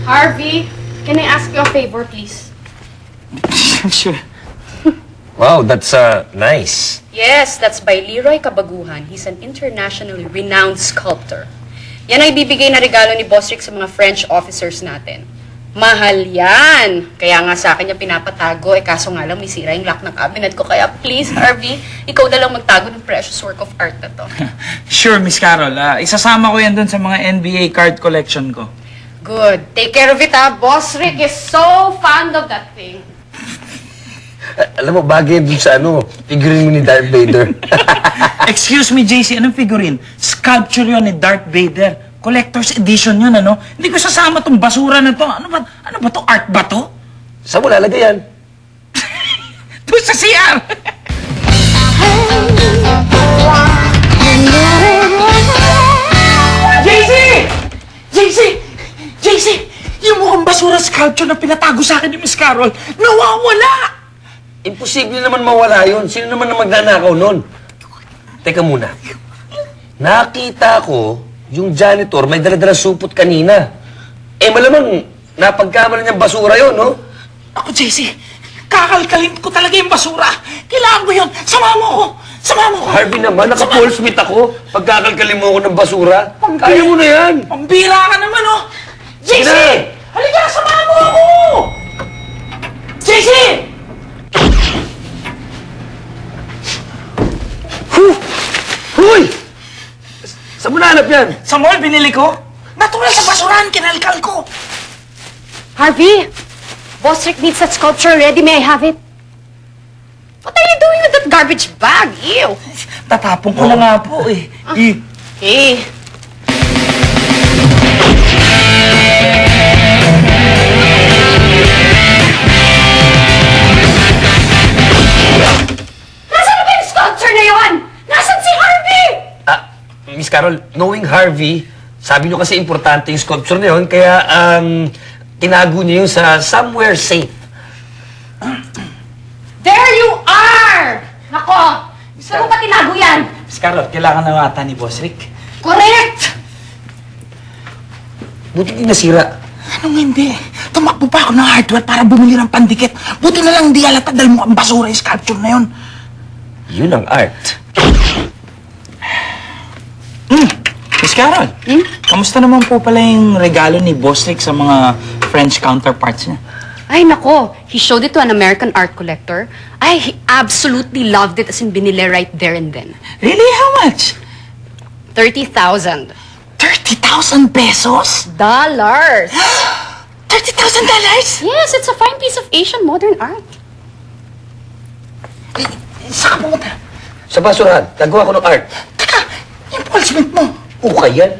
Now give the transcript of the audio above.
Harvey, can I ask you a favor, please? Sure. Wow, that's nice. Yes, that's by Leroy Cabaguhan. He's an internationally renowned sculptor. Yan ay bibigay na regalo ni Boss Rick sa mga French officers natin. Mahal yan! Kaya nga sa akin yung pinapatago, kaso nga lang may sira yung lock ng cabinet ko. Kaya please, Harvey, ikaw na lang magtago ng precious work of art na to. Sure, Miss Carol. Isasama ko yan dun sa mga NBA card collection ko. Good. Take care of it, ha? Boss Rick is so fond of that thing. Alam mo, bagay dun sa figurine mo ni Darth Vader. Excuse me, JC, anong figurine? Sculpture yun ni Darth Vader. Collector's edition yun, ano? Hindi ko sasama tong basura na to. Ano ba to? Art ba to? Saan mo lalagay yan? Doon sa CR! JC! JC! JC! Yung mukhang basura sculpture na pinatago sa akin ni Miss Carol, nawawala! Imposible naman mawala yun. Sino naman na magnanakaw nun? Teka muna. Nakita ko yung janitor may dala-dala supot kanina. Malamang napagkamala niyang basura yun, no? Ako, JC, kakalkalin ko talaga yung basura. Kailangan ko yun. Sama mo ko. Sama mo ko. Harvey naman, naka-Paul Smith ako. Pagkakalkalin mo ako ng basura. Kaya mo na yan. Pambira ka naman, oh. JC! Halika, sama mo ako! JC! Hoy! Saan mo nahanap yan? Sa mall, binili ko. Natural sa basurahan, kinalkal ko. Harvey, Boss Rick needs that sculpture ready. May I have it? What are you doing with that garbage bag? Ew! Tatapon ko na nga po, eh. Hey. Nasaan na ba yung sculpture na yun? Nasaan si Harvey? Miss Carol, knowing Harvey, sabi niyo kasi importante yung sculpture na yun, kaya tinago niya yun sa somewhere safe. There you are! Nako! Saan mo pa tinago yan? Miss Carol, kailangan na ata ni Boss Rick. Correct! Buti di nasira. Anong hindi? Tumakbo pa ako ng hardware para bumili ng pandikit. Buti na lang hindi halata dahil mukhang basura yung sculpture na yun. Yun ang art. Miss Carol, kamusta naman po pala yung regalo ni Boss Rick sa mga French counterparts niya? Ay, nako. He showed it to an American art collector. He absolutely loved it as in binili right there and then. Really? How much? 30,000. 30,000 pesos? Dollars. $30,000? Yes, it's a fine piece of Asian modern art. Saan ka pumunta? Sa basurahan, nagawa ko ng art. Teka, yung Paul Smith mo. Okay yan.